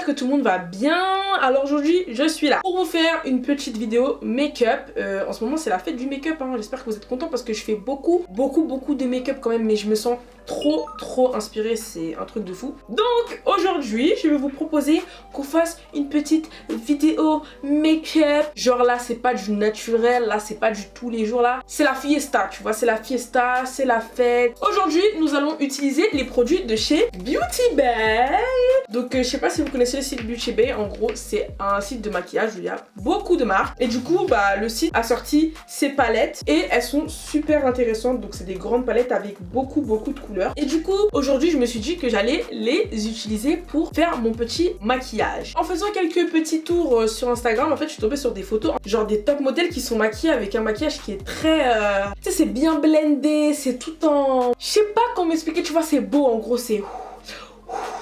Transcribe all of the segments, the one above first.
j'espère que tout le monde va bien. Alors aujourd'hui je suis là pour vous faire une petite vidéo make-up. En ce moment c'est la fête du make-up hein. J'espère que vous êtes contents parce que je fais beaucoup de make-up quand même. Mais je me sens trop inspirée, c'est un truc de fou. Donc aujourd'hui je vais vous proposer qu'on fasse une petite vidéo make-up. Genre là c'est pas du naturel, là c'est pas du tous les jours là. C'est la fiesta, tu vois, c'est la fiesta, c'est la fête. Aujourd'hui nous allons utiliser les produits de chez Beauty Bay. Donc je sais pas si vous connaissez le site Beauty Bay. En gros c'est un site de maquillage où il y a beaucoup de marques. Et du coup bah le site a sorti ses palettes et elles sont super intéressantes. Donc c'est des grandes palettes avec beaucoup de couleurs. Et du coup aujourd'hui je me suis dit que j'allais les utiliser pour faire mon petit maquillage. En faisant quelques petits tours sur Instagram en fait je suis tombée sur des photos genre des top modèles qui sont maquillés avec un maquillage qui est très tu sais c'est bien blendé, c'est tout en... Je sais pas comment expliquer, tu vois c'est beau en gros, c'est...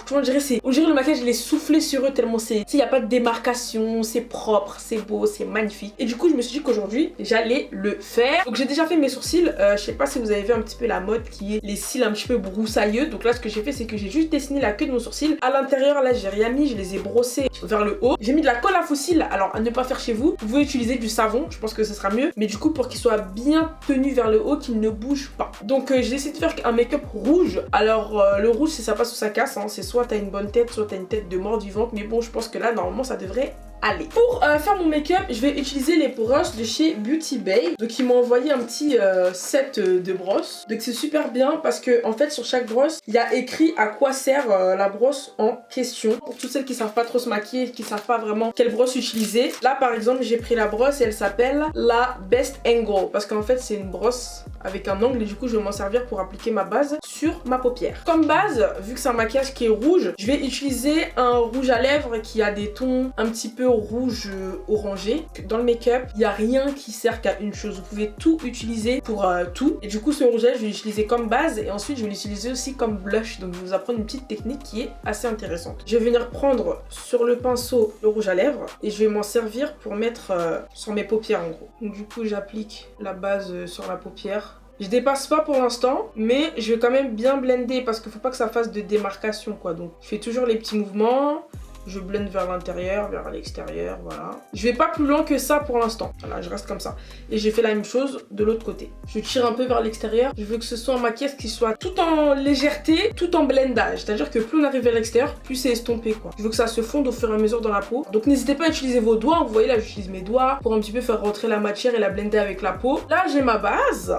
Tu vois, on dirait le maquillage il est soufflé sur eux tellement c'est... Il n'y a pas de démarcation, c'est propre, c'est beau, c'est magnifique. Et du coup je me suis dit qu'aujourd'hui j'allais le faire. Donc j'ai déjà fait mes sourcils, je sais pas si vous avez vu un petit peu la mode qui est les cils un petit peu broussailleux. Donc là ce que j'ai fait c'est que j'ai juste dessiné la queue de mon sourcil. À l'intérieur là j'ai rien mis, je les ai brossés vers le haut. J'ai mis de la colle à fossiles, alors à ne pas faire chez vous. Vous pouvez utiliser du savon, je pense que ce sera mieux. Mais du coup pour qu'il soit bien tenu vers le haut, qu'il ne bouge pas. Donc j'ai décidé de faire un make-up rouge. Alors le rouge si ça passe ou ça casse, hein, c'est soit t'as une bonne tête, soit t'as une tête de mort vivante. Mais bon je pense que là normalement ça devrait aller. Pour faire mon make-up, je vais utiliser les brosses de chez Beauty Bay. Donc ils m'ont envoyé un petit set de brosses. Donc c'est super bien parce que en fait sur chaque brosse, il y a écrit à quoi sert la brosse en question. Pour toutes celles qui savent pas trop se maquiller, qui savent pas vraiment quelle brosse utiliser. Là par exemple, j'ai pris la brosse et elle s'appelle la Best Angle parce qu'en fait c'est une brosse avec un angle et du coup je vais m'en servir pour appliquer ma base sur ma paupière. Comme base, vu que c'est un maquillage qui est rouge, je vais utiliser un rouge à lèvres qui a des tons un petit peu rouge orangé. Dans le make-up, il n'y a rien qui sert qu'à une chose. Vous pouvez tout utiliser pour tout. Et du coup, ce rouge là, je vais l'utiliser comme base et ensuite je vais l'utiliser aussi comme blush. Donc je vais vous apprendre une petite technique qui est assez intéressante. Je vais venir prendre sur le pinceau le rouge à lèvres et je vais m'en servir pour mettre sur mes paupières en gros. Donc du coup, j'applique la base sur la paupière. Je dépasse pas pour l'instant, mais je vais quand même bien blender parce qu'il faut pas que ça fasse de démarcation quoi. Donc je fais toujours les petits mouvements. Je blende vers l'intérieur, vers l'extérieur, voilà. Je vais pas plus loin que ça pour l'instant. Voilà, je reste comme ça. Et j'ai fait la même chose de l'autre côté. Je tire un peu vers l'extérieur. Je veux que ce soit un maquillage qui soit tout en légèreté, tout en blendage. C'est-à-dire que plus on arrive vers l'extérieur, plus c'est estompé, quoi. Je veux que ça se fonde au fur et à mesure dans la peau. Donc n'hésitez pas à utiliser vos doigts. Vous voyez là, j'utilise mes doigts pour un petit peu faire rentrer la matière et la blender avec la peau. Là, j'ai ma base.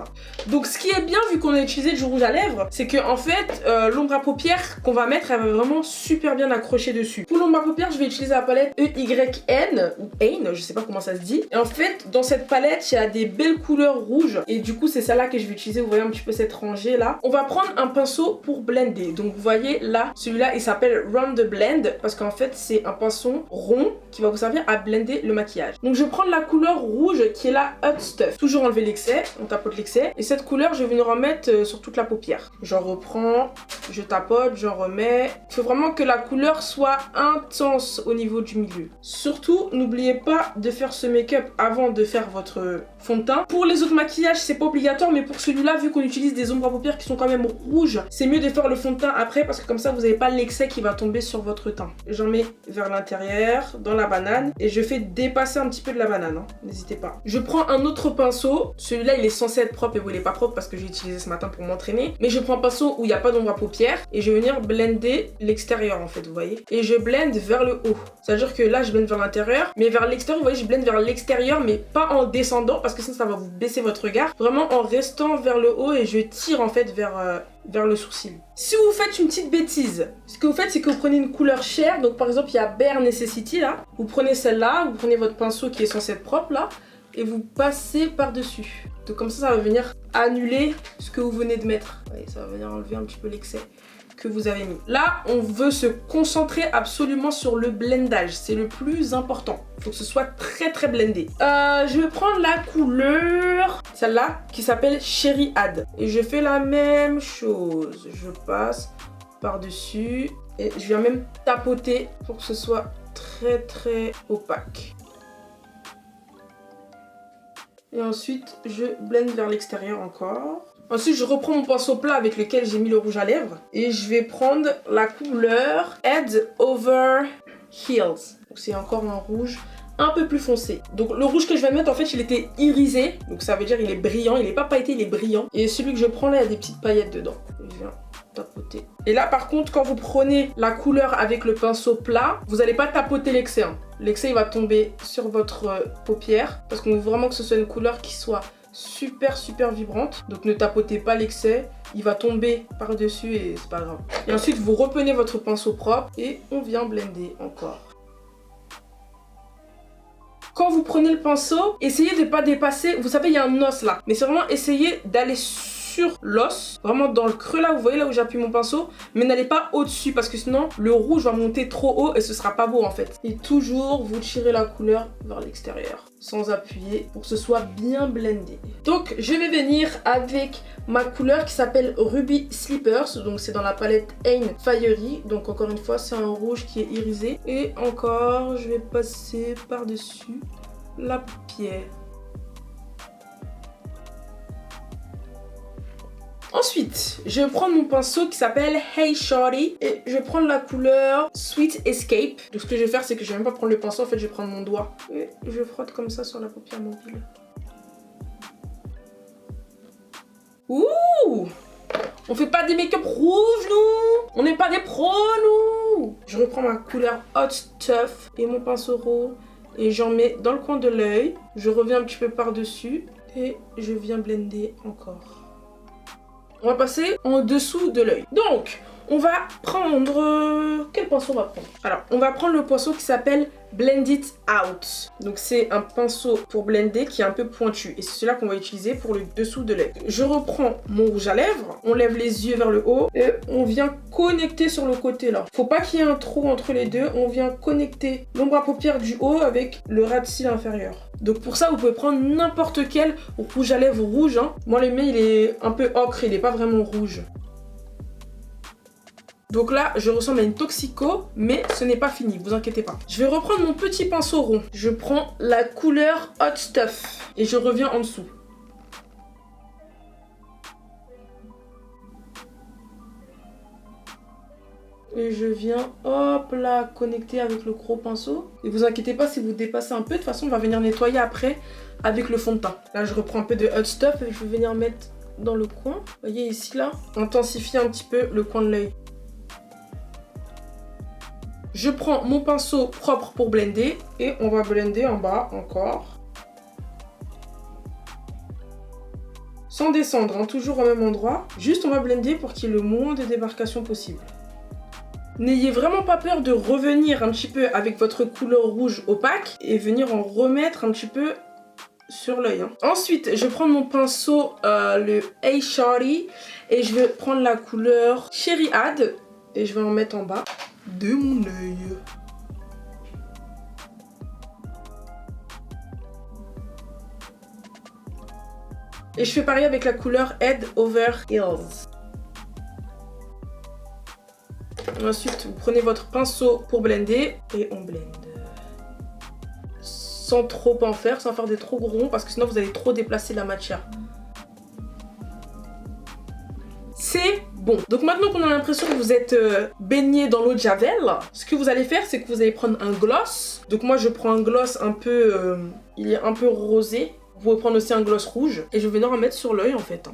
Donc ce qui est bien, vu qu'on a utilisé du rouge à lèvres, c'est que en fait, l'ombre à paupières qu'on va mettre, elle va vraiment super bien accrocher dessus. Pour l'ombre à paupières, je vais utiliser la palette EYN ou AIN, je sais pas comment ça se dit. Et en fait, dans cette palette, il y a des belles couleurs rouges. Et du coup, c'est celle-là que je vais utiliser. Vous voyez un petit peu cette rangée là. On va prendre un pinceau pour blender. Donc vous voyez là, celui-là, il s'appelle Round the Blend parce qu'en fait, c'est un pinceau rond qui va vous servir à blender le maquillage. Donc je vais prendre la couleur rouge qui est la Hot Stuff. Toujours enlever l'excès, on tapote l'excès. Et cette couleur, je vais venir en mettre sur toute la paupière. J'en reprends, je tapote, j'en remets. Il faut vraiment que la couleur soit intense au niveau du milieu. Surtout, n'oubliez pas de faire ce make-up avant de faire votre fond de teint. Pour les autres maquillages, c'est pas obligatoire, mais pour celui-là, vu qu'on utilise des ombres à paupières qui sont quand même rouges, c'est mieux de faire le fond de teint après parce que comme ça, vous n'avez pas l'excès qui va tomber sur votre teint. J'en mets vers l'intérieur, dans la banane, et je fais dépasser un petit peu de la banane, hein. N'hésitez pas. Je prends un autre pinceau. Celui-là, il est censé être propre et vous, il est pas propre parce que j'ai utilisé ce matin pour m'entraîner. Mais je prends un pinceau où il n'y a pas d'ombre à paupières et je vais venir blender l'extérieur en fait, vous voyez. Et je blende vers le haut. C'est-à-dire que là, je blende vers l'intérieur, mais vers l'extérieur, vous voyez, je blende vers l'extérieur, mais pas en descendant parce que sinon ça va vous baisser votre regard. Vraiment en restant vers le haut et je tire en fait vers le sourcil. Si vous faites une petite bêtise, ce que vous faites, c'est que vous prenez une couleur chère. Donc par exemple, il y a Bare Necessity là. Vous prenez celle-là, vous prenez votre pinceau qui est censé être propre là, et vous passez par-dessus. Donc comme ça va venir annuler ce que vous venez de mettre. Vous voyez, ça va venir enlever un petit peu l'excès que vous avez mis. Là, on veut se concentrer absolument sur le blendage. C'est le plus important. Il faut que ce soit très blendé. Je vais prendre la couleur, celle-là, qui s'appelle Cherry Ad. Et je fais la même chose. Je passe par-dessus. Et je viens même tapoter pour que ce soit très opaque. Et ensuite, je blende vers l'extérieur encore. Ensuite, je reprends mon pinceau plat avec lequel j'ai mis le rouge à lèvres. Et je vais prendre la couleur Head Over Hills. C'est encore un rouge un peu plus foncé. Donc le rouge que je vais mettre, en fait, il était irisé. Donc ça veut dire il est brillant. Il n'est pas pailleté, il est brillant. Et celui que je prends là, il y a des petites paillettes dedans. Je viens tapoter. Et là, par contre, quand vous prenez la couleur avec le pinceau plat, vous n'allez pas tapoter l'excès. Hein. L'excès, il va tomber sur votre paupière. Parce qu'on veut vraiment que ce soit une couleur qui soit super vibrante. Donc ne tapotez pas l'excès. Il va tomber par-dessus et c'est pas grave. Et ensuite, vous reprenez votre pinceau propre et on vient blender encore. Quand vous prenez le pinceau, essayez de ne pas dépasser. Vous savez, il y a un os là. Mais c'est vraiment essayer d'aller sur l'os. Vraiment dans le creux là, vous voyez là où j'appuie mon pinceau. Mais n'allez pas au-dessus parce que sinon, le rouge va monter trop haut et ce sera pas beau en fait. Et toujours, vous tirez la couleur vers l'extérieur. Sans appuyer pour que ce soit bien blendé. Donc, je vais venir avec ma couleur qui s'appelle Ruby Slippers. Donc, c'est dans la palette Ain Fiery. Donc, encore une fois, c'est un rouge qui est irisé. Et encore, je vais passer par-dessus la paupière. Ensuite, je vais prendre mon pinceau qui s'appelle Hey Shorty et je vais prendre la couleur Sweet Escape. Donc ce que je vais faire, c'est que je vais même pas prendre le pinceau, en fait je vais prendre mon doigt et je frotte comme ça sur la paupière mobile. Ouh! On fait pas des make-up rouges nous! On n'est pas des pros nous! Je reprends ma couleur Hot Stuff et mon pinceau rose et j'en mets dans le coin de l'œil. Je reviens un petit peu par-dessus et je viens blender encore. On va passer en dessous de l'œil. Donc, on va prendre... Quel pinceau on va prendre? Alors, on va prendre le pinceau qui s'appelle Blend It Out. Donc, c'est un pinceau pour blender qui est un peu pointu. Et c'est celui-là qu'on va utiliser pour le dessous de l'œil. Je reprends mon rouge à lèvres. On lève les yeux vers le haut. Et on vient connecter sur le côté là. Faut pas qu'il y ait un trou entre les deux. On vient connecter l'ombre à paupières du haut avec le ras de cils inférieur. Donc pour ça, vous pouvez prendre n'importe quel rouge à lèvres rouge. Hein. Moi, le mien, il est un peu ocre, il n'est pas vraiment rouge. Donc là, je ressemble à une toxico, mais ce n'est pas fini, vous inquiétez pas. Je vais reprendre mon petit pinceau rond. Je prends la couleur Hot Stuff et je reviens en dessous. Et je viens, hop là, connecter avec le gros pinceau. Et vous inquiétez pas si vous dépassez un peu. De toute façon, on va venir nettoyer après avec le fond de teint. Là, je reprends un peu de Hot Stuff et je vais venir mettre dans le coin. Vous voyez ici, là, intensifier un petit peu le coin de l'œil. Je prends mon pinceau propre pour blender et on va blender en bas encore. Sans descendre, hein, toujours au même endroit. Juste, on va blender pour qu'il y ait le moins de démarcation possible. N'ayez vraiment pas peur de revenir un petit peu avec votre couleur rouge opaque et venir en remettre un petit peu sur l'œil. Hein. Ensuite, je prends mon pinceau, le Hey Shorty, et je vais prendre la couleur Cherry Ad et je vais en mettre en bas de mon œil. Et je fais pareil avec la couleur Head Over Heels. Ensuite, vous prenez votre pinceau pour blender et on blende. Sans trop en faire, sans faire des trop gros ronds parce que sinon vous allez trop déplacer la matière. C'est bon. Donc maintenant qu'on a l'impression que vous êtes baigné dans l'eau de Javel, ce que vous allez faire, c'est que vous allez prendre un gloss. Donc moi, je prends un gloss un peu... il est un peu rosé. Vous pouvez prendre aussi un gloss rouge. Et je vais venir en mettre sur l'œil en fait.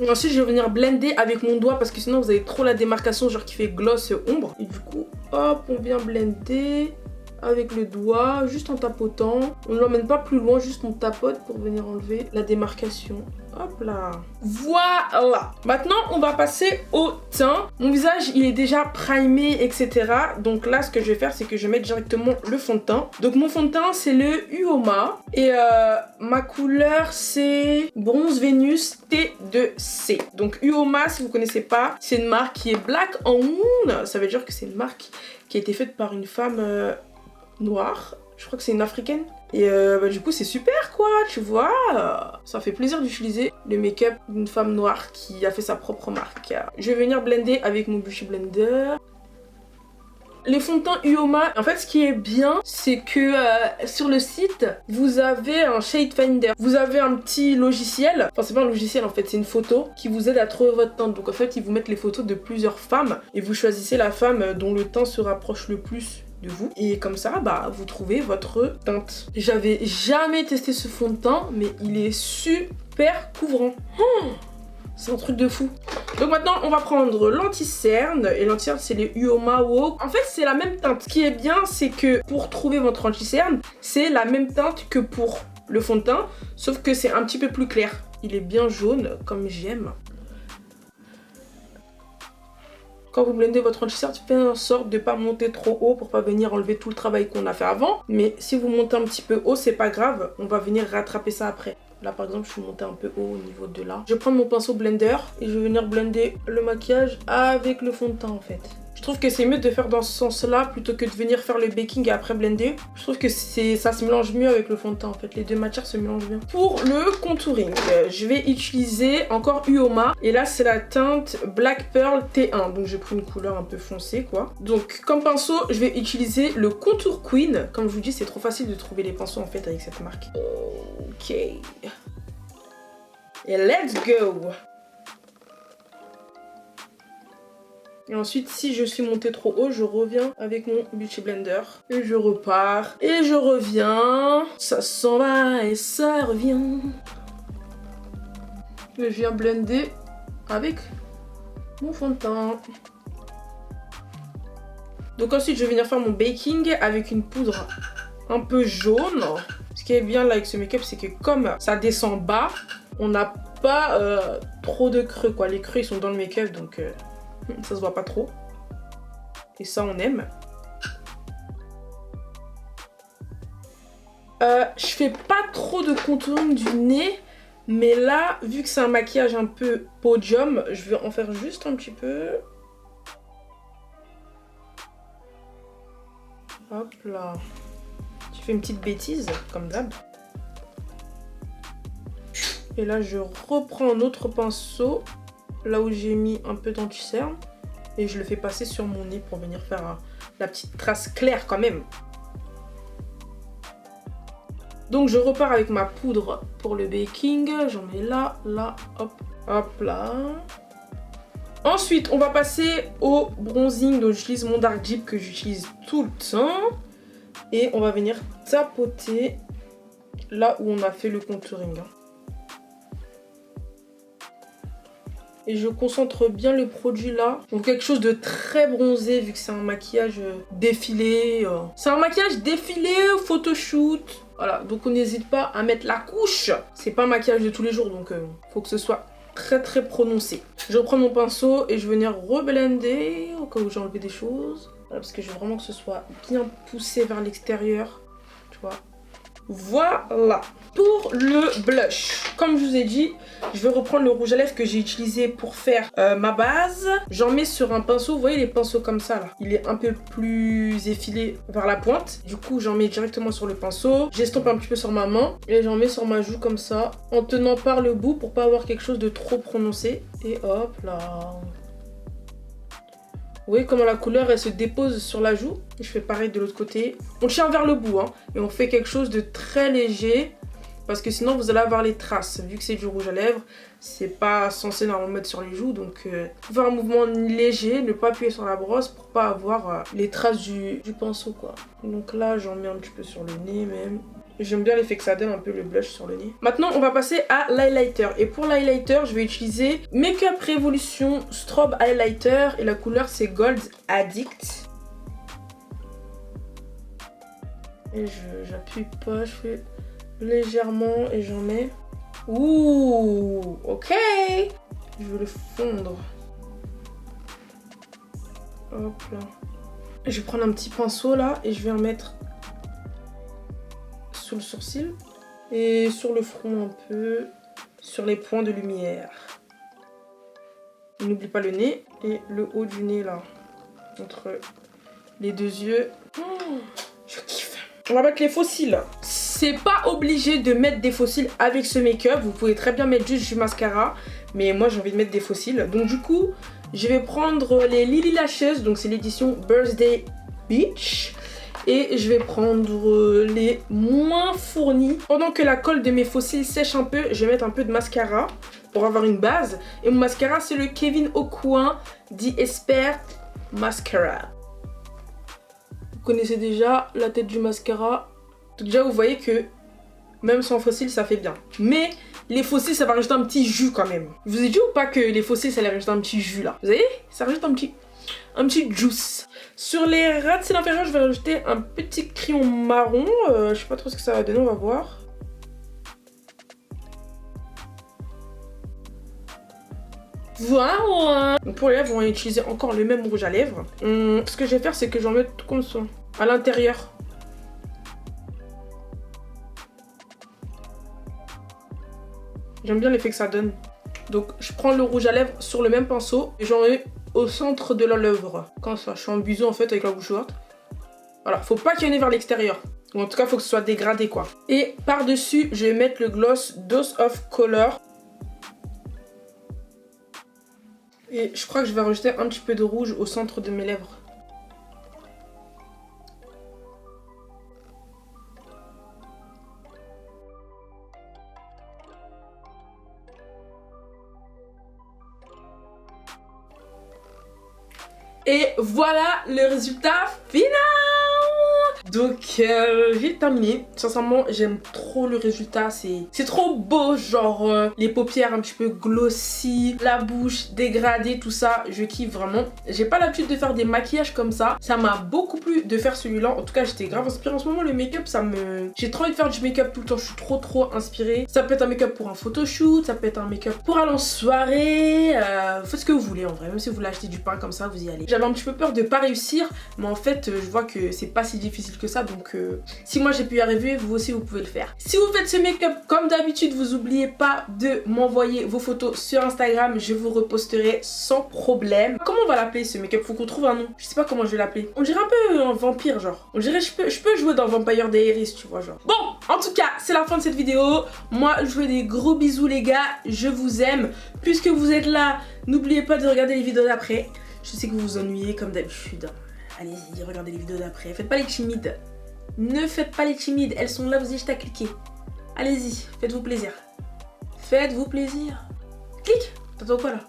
Et ensuite, je vais venir blender avec mon doigt parce que sinon, vous avez trop la démarcation genre qui fait gloss ombre. Et du coup, hop, on vient blender avec le doigt, juste en tapotant. On ne l'emmène pas plus loin, juste on tapote pour venir enlever la démarcation. Hop là. Voilà. Maintenant, on va passer au teint. Mon visage, il est déjà primé, etc. Donc là, ce que je vais faire, c'est que je vais mettre directement le fond de teint. Donc mon fond de teint, c'est le Uoma. Et ma couleur, c'est Bronze Vénus T2C. Donc Uoma, si vous ne connaissez pas, c'est une marque qui est black owned. Ça veut dire que c'est une marque qui a été faite par une femme noire. Je crois que c'est une africaine. Et du coup c'est super quoi, tu vois. Ça fait plaisir d'utiliser le make-up d'une femme noire qui a fait sa propre marque. Je vais venir blender avec mon Beauty Blender. Les fonds de teint Uoma, en fait ce qui est bien, c'est que sur le site, vous avez un shade finder. Vous avez un petit logiciel, enfin c'est pas un logiciel en fait, c'est une photo qui vous aide à trouver votre teinte. Donc en fait, ils vous mettent les photos de plusieurs femmes et vous choisissez la femme dont le teint se rapproche le plus de vous. Et comme ça, bah vous trouvez votre teinte. J'avais jamais testé ce fond de teint, mais il est super couvrant. C'est un truc de fou. Donc maintenant, on va prendre l'anti-cerne. Et l'anti-cerne, c'est les Uoma Wow. En fait, c'est la même teinte. Ce qui est bien, c'est que pour trouver votre anti-cerne, c'est la même teinte que pour le fond de teint. Sauf que c'est un petit peu plus clair. Il est bien jaune, comme j'aime. Quand vous blendez votre anti-cerne, faites en sorte de ne pas monter trop haut pour pas venir enlever tout le travail qu'on a fait avant. Mais si vous montez un petit peu haut, c'est pas grave. On va venir rattraper ça après. Là par exemple je suis montée un peu haut au niveau de là. Je vais prendre mon pinceau blender et je vais venir blender le maquillage avec le fond de teint en fait. Je trouve que c'est mieux de faire dans ce sens là plutôt que de venir faire le baking et après blender. Je trouve que ça se mélange mieux avec le fond de teint en fait. Les deux matières se mélangent bien. Pour le contouring, je vais utiliser encore Uoma. Et là c'est la teinte Black Pearl T1. Donc j'ai pris une couleur un peu foncée quoi. Donc comme pinceau je vais utiliser le Contour Queen. Comme je vous dis c'est trop facile de trouver les pinceaux en fait avec cette marque. Ok. Et let's go. Et ensuite, si je suis montée trop haut, je reviens avec mon Beauty Blender. Et je repars. Et je reviens. Ça s'en va et ça revient. Et je viens blender avec mon fond de teint. Donc ensuite, je vais venir faire mon baking avec une poudre un peu jaune. Ce qui est bien là avec ce make-up, c'est que comme ça descend bas, on n'a pas trop de creux quoi. Les creux ils sont dans le make-up donc ça se voit pas trop. Et ça on aime. Je fais pas trop de contouring du nez. Mais là, vu que c'est un maquillage un peu podium, je vais en faire juste un petit peu. Hop là. Je fais une petite bêtise, comme d'hab. Et là, je reprends un autre pinceau, là où j'ai mis un peu d'anti-cerne. Et je le fais passer sur mon nez pour venir faire la petite trace claire quand même. Donc je repars avec ma poudre pour le baking. J'en mets là, là, hop, hop là. Ensuite, on va passer au bronzing. Donc j'utilise mon Dark Dip que j'utilise tout le temps. Et on va venir tapoter là où on a fait le contouring. Et je concentre bien le produit là. Donc quelque chose de très bronzé vu que c'est un maquillage défilé. C'est un maquillage défilé, photoshoot. Voilà, donc on n'hésite pas à mettre la couche. C'est pas un maquillage de tous les jours, donc faut que ce soit très très prononcé. Je reprends mon pinceau et je vais venir reblender au cas où j'ai enlevé des choses. Voilà, parce que je veux vraiment que ce soit bien poussé vers l'extérieur. Tu vois. Voilà. Pour le blush, comme je vous ai dit, je vais reprendre le rouge à lèvres que j'ai utilisé pour faire ma base. J'en mets sur un pinceau, vous voyez les pinceaux comme ça là. Il est un peu plus effilé vers la pointe. Du coup, j'en mets directement sur le pinceau. J'estompe un petit peu sur ma main et j'en mets sur ma joue comme ça, en tenant par le bout pour pas avoir quelque chose de trop prononcé. Et hop là. Vous voyez comment la couleur elle se dépose sur la joue. Je fais pareil de l'autre côté. On tient vers le bout hein, et on fait quelque chose de très léger parce que sinon vous allez avoir les traces. Vu que c'est du rouge à lèvres, c'est pas censé normalement mettre sur les joues. Donc faire un mouvement léger, ne pas appuyer sur la brosse pour pas avoir les traces du pinceau quoi. Donc là j'en mets un petit peu sur le nez même. J'aime bien l'effet que ça donne un peu le blush sur le nez. Maintenant, on va passer à l'highlighter. Et pour l'highlighter, je vais utiliser Makeup Revolution Strobe Highlighter. Et la couleur, c'est Gold Addict. Et j'appuie pas, je fais légèrement et j'en mets. Ouh, ok. Je vais le fondre. Hop là. Je vais prendre un petit pinceau là et je vais en mettre sur le sourcil et sur le front un peu, sur les points de lumière. N'oublie pas le nez et le haut du nez là, entre les deux yeux. Oh, je kiffe. On va mettre les faux cils. C'est pas obligé de mettre des faux cils avec ce make-up. Vous pouvez très bien mettre juste du mascara, mais moi j'ai envie de mettre des faux cils. Donc du coup, je vais prendre les Lily Lashes, donc c'est l'édition Birthday Beach. Et je vais prendre les moins fournis. Pendant que la colle de mes faux cils sèche un peu, je vais mettre un peu de mascara pour avoir une base. Et mon mascara, c'est le Kevyn Aucoin The Expert Mascara. Vous connaissez déjà la tête du mascara. Donc déjà, vous voyez que même sans faux cils, ça fait bien. Mais les faux cils, ça va rajouter un petit jus quand même. Je vous ai dit ou pas que les faux cils, ça allait rajouter un petit jus là? Vous voyez? Ça rajoute un petit juice. Sur les ras de cils inférieurs, je vais rajouter un petit crayon marron. Je sais pas trop ce que ça va donner, on va voir. Voilà. Donc pour les lèvres, on va utiliser encore le même rouge à lèvres. Ce que je vais faire, c'est que j'en mets tout comme ça, à l'intérieur. J'aime bien l'effet que ça donne. Donc je prends le rouge à lèvres sur le même pinceau et j'en mets au centre de la lèvre. Comme ça, je suis en biseau en fait avec la bouche ouverte. Voilà, faut pas qu'il y en ait vers l'extérieur. Ou en tout cas, faut que ce soit dégradé quoi. Et par-dessus, je vais mettre le gloss Dose of Color. Et je crois que je vais rajouter un petit peu de rouge au centre de mes lèvres. Et voilà le résultat final. Donc j'ai terminé. Sincèrement, j'aime trop le résultat. C'est trop beau, genre les paupières un petit peu glossy, la bouche dégradée, tout ça. Je kiffe vraiment. J'ai pas l'habitude de faire des maquillages comme ça. Ça m'a beaucoup plu de faire celui-là. En tout cas, j'étais grave inspirée. En ce moment, le make-up, j'ai trop envie de faire du make-up tout le temps. Je suis trop inspirée. Ça peut être un make-up pour un photoshoot, ça peut être un make-up pour aller en soirée. Faites ce que vous voulez en vrai. Même si vous voulez acheter du pain comme ça, vous y allez. J'avais un petit peu peur de pas réussir, mais en fait, je vois que c'est pas si difficile que ça, donc si moi j'ai pu y arriver, vous aussi vous pouvez le faire. Si vous faites ce make-up comme d'habitude, vous oubliez pas de m'envoyer vos photos sur Instagram, je vous reposterai sans problème. Comment on va l'appeler ce make-up? Faut qu'on trouve un nom. Je sais pas comment je vais l'appeler. On dirait un peu un vampire genre. On dirait je peux jouer dans Vampire Diaries, tu vois genre. Bon, en tout cas, c'est la fin de cette vidéo. Moi, je vous fais des gros bisous les gars, je vous aime. Puisque vous êtes là, n'oubliez pas de regarder les vidéos d'après. Je sais que vous vous ennuyez comme d'habitude. Allez-y, regardez les vidéos d'après. Faites pas les timides. Ne faites pas les timides. Elles sont là, vous avez juste à cliquer. Allez-y, faites-vous plaisir. Faites-vous plaisir. Clique. T'attends quoi là?